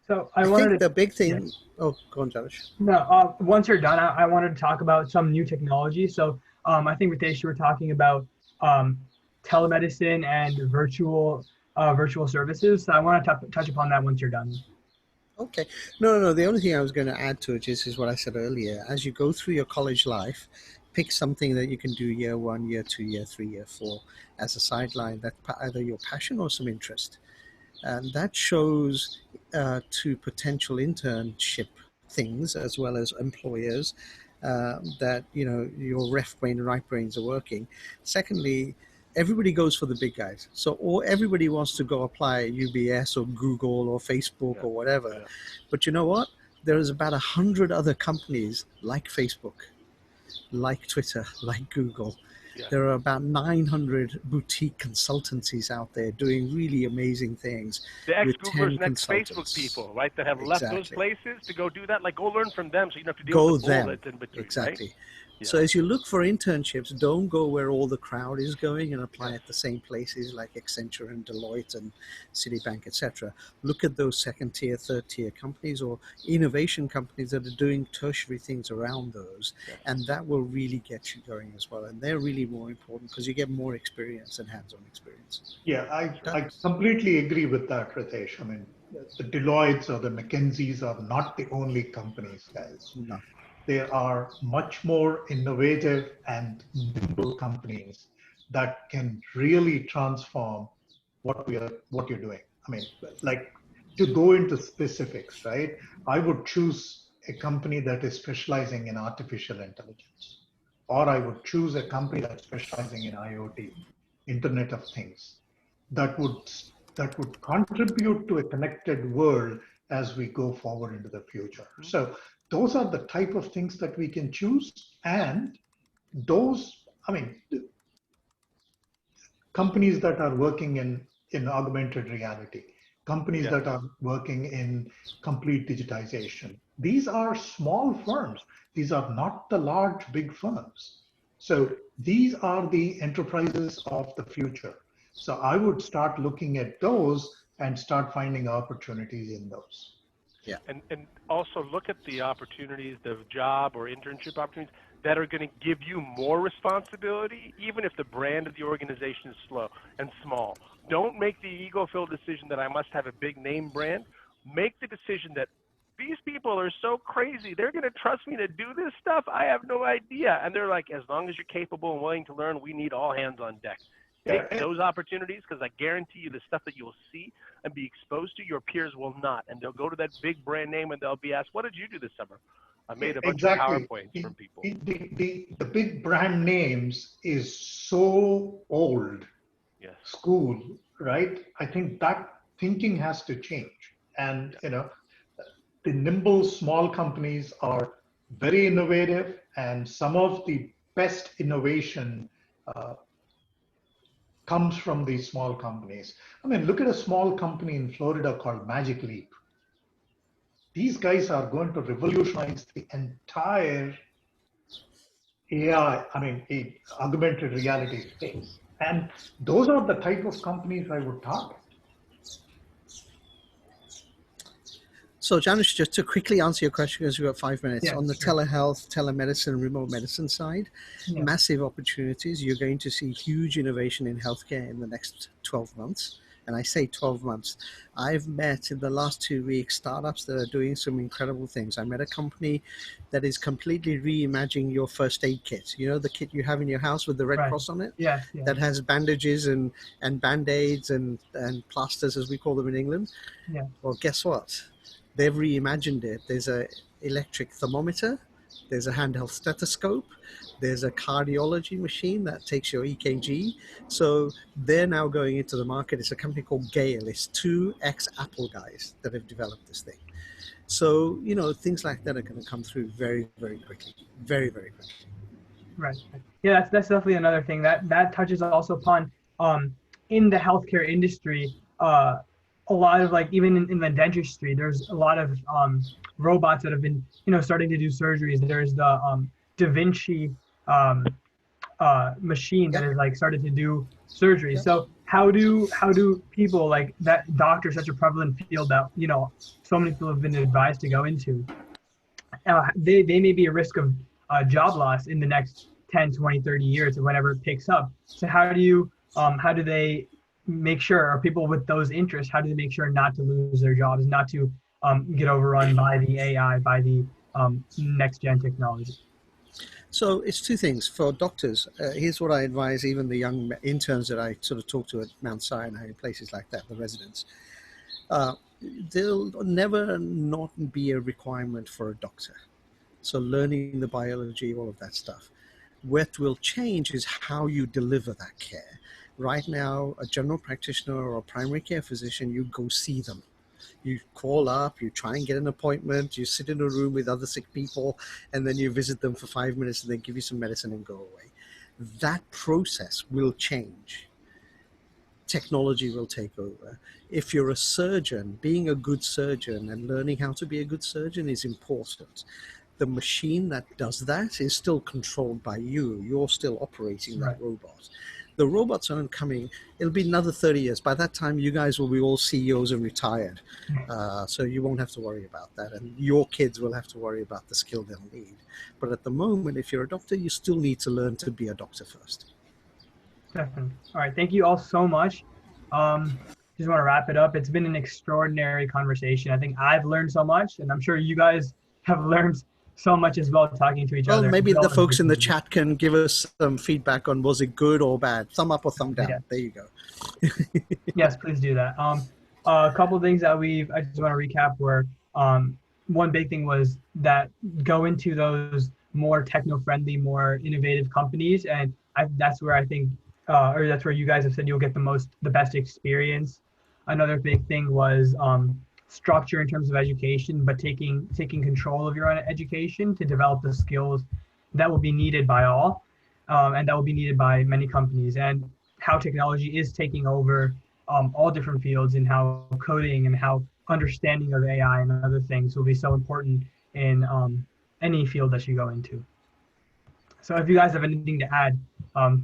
So I think the big thing. Yes. Oh, go on, Josh. No, once you're done, I wanted to talk about some new technology. So I think Ritesh, you were talking about telemedicine and virtual services. So I want to touch upon that once you're done. Okay. No. The only thing I was going to add to it is what I said earlier. As you go through your college life, pick something that you can do year 1, year 2, year 3, year 4 as a sideline, that's either your passion or some interest. And that shows to potential internship things as well as employers that, your left brain and right brains are working. Secondly, everybody goes for the big guys. So everybody wants to go apply at UBS or Google or Facebook or whatever. Yeah. But you know what? There is about 100 other companies like Facebook, like Twitter, like Google. Yeah. There are about 900 boutique consultancies out there doing really amazing things. The ex-Googlers and ex-Facebook people, right, that have left those places to go do that. Like, go learn from them so you don't have to deal with the bullets in between. Exactly. Right? Yeah. So as you look for internships, don't go where all the crowd is going and apply at the same places like Accenture and Deloitte and Citibank, etc. Look at those second tier, third tier companies or innovation companies that are doing tertiary things around those. Yeah. And that will really get you going as well. And they're really more important because you get more experience and hands-on experience. Yeah, I completely agree with that, Ritesh. I mean, the Deloittes or the McKinseys are not the only companies, guys. No. There are much more innovative and nimble companies that can really transform what you're doing. I mean, like to go into specifics, right? I would choose a company that is specializing in artificial intelligence, or I would choose a company that's specializing in IoT, Internet of Things, that would contribute to a connected world as we go forward into the future. So those are the type of things that we can choose. And those, I mean, companies that are working in augmented reality, companies that are working in complete digitization, these are small firms. These are not the large, big firms. So these are the enterprises of the future. So I would start looking at those and start finding opportunities in those. Yeah. And also look at the opportunities, the job or internship opportunities that are going to give you more responsibility, even if the brand of the organization is slow and small. Don't make the ego-filled decision that I must have a big name brand. Make the decision that these people are so crazy. They're going to trust me to do this stuff. I have no idea. And they're like, as long as you're capable and willing to learn, we need all hands on deck. Take those opportunities, because I guarantee you the stuff that you'll see and be exposed to, your peers will not. And they'll go to that big brand name and they'll be asked, what did you do this summer? I made a bunch of PowerPoints from people. The big brand names is so old school, right? I think that thinking has to change. And, the nimble small companies are very innovative, and some of the best innovation comes from these small companies. I mean, look at a small company in Florida called Magic Leap. These guys are going to revolutionize the entire AI, augmented reality space. And those are the type of companies I would target. So, Janusz, just to quickly answer your question, because we've got 5 minutes, on the telehealth, telemedicine, remote medicine side, massive opportunities. You're going to see huge innovation in healthcare in the next 12 months. and I say 12 months. I've met in the last 2 weeks startups that are doing some incredible things. I met a company that is completely reimagining your first aid kit. You know, the kit you have in your house with the red Right. cross on it? Yes. Yes. That has bandages and band-aids and plasters, as we call them in England. Yeah. Well, guess what? They've reimagined it. There's a electric thermometer, there's a handheld stethoscope, there's a cardiology machine that takes your EKG. So they're now going into the market. It's a company called Gale. It's two ex-Apple guys that have developed this thing. So, you know, things like that are going to come through very, very quickly. Very, very quickly. Right. Yeah, that's definitely another thing that touches also upon in the healthcare industry. A lot of, like, even in the dentistry, there's a lot of robots that have been, starting to do surgeries. There's the Da Vinci machine that Yeah. is, like, started to do surgery. Yeah. So how do people, like, that doctor, such a prevalent field that so many people have been advised to go into, they may be a risk of job loss in the next 10, 20, 30 years or whenever it picks up. So how do they make sure, or people with those interests, how do they make sure not to lose their jobs, not to get overrun by the AI, by the next gen technology? So it's two things for doctors. Here's what I advise even the young interns that I sort of talk to at Mount Sinai and places like that, the residents. There'll never not be a requirement for a doctor. So learning the biology, all of that stuff. What will change is how you deliver that care. Right now, a general practitioner or a primary care physician, you go see them. You call up, you try and get an appointment, you sit in a room with other sick people, and then you visit them for 5 minutes and they give you some medicine and go away. That process will change. Technology will take over. If you're a surgeon, being a good surgeon and learning how to be a good surgeon is important. The machine that does that is still controlled by you. You're still operating that Right. robot. The robots aren't coming. It'll be another 30 years. By that time, you guys will be all CEOs and retired. So you won't have to worry about that. And your kids will have to worry about the skill they'll need. But at the moment, if you're a doctor, you still need to learn to be a doctor first. Definitely. All right. Thank you all so much. Just want to wrap it up. It's been an extraordinary conversation. I think I've learned so much, and I'm sure you guys have learned so much as well, talking to each Well, other. maybe the folks in the chat can give us some feedback on was it good or bad. Thumb up or thumb down. Yeah. There you go. Yes, please do that. A couple of things that I just want to recap were, one big thing was that go into those more techno-friendly, more innovative companies, and that's where I think, or that's where you guys have said you'll get the best experience. Another big thing was structure in terms of education, but taking control of your own education to develop the skills that will be needed by all, and that will be needed by many companies, and how technology is taking over all different fields, and how coding and how understanding of AI and other things will be so important in any field that you go into. So if you guys have anything to add,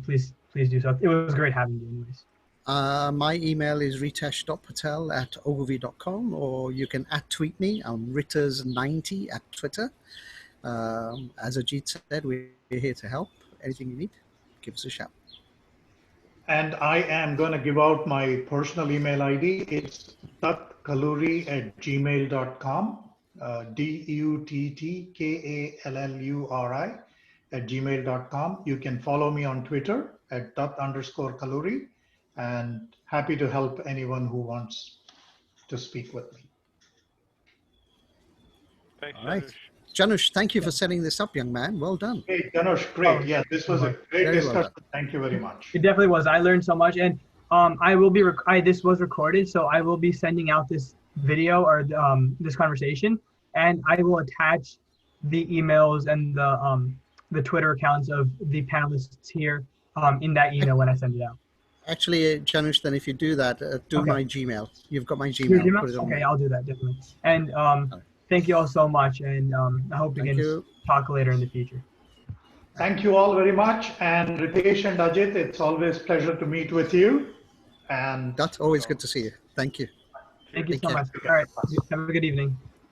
please do so. It was great having you anyways. My email is ritesh.patel@ogilvy.com, or you can @tweet me. I'm Ritters90 at Twitter. As Ajit said, we're here to help. Anything you need, give us a shout. And I am going to give out my personal email ID. It's duttkalluri@gmail.com, DUTTKALLURI@gmail.com. You can follow me on Twitter at Dutt_Kalluri, and happy to help anyone who wants to speak with me. Thanks, All right. Janusz. Janusz, thank you for setting this up, young man. Well done. Hey, Janusz, great. Oh, Yeah, this was a great Very well discussion. done. Thank you very much. It definitely was. I learned so much, and I will be. This was recorded, so I will be sending out this video or this conversation, and I will attach the emails and the Twitter accounts of the panelists here in that email when I send it out. Actually, Janusz, then if you do that, do Okay. my Gmail. You've got my Your Gmail. Gmail? Put it on Okay, there. I'll do that definitely. And thank you all so much, and I hope we Thank can you. talk later in the future. Thank you all very much. And Ritesh and Ajit, it's always a pleasure to meet with you. And That's always good to see you. Thank you. Thank you Take so care. much. All right, have a good evening.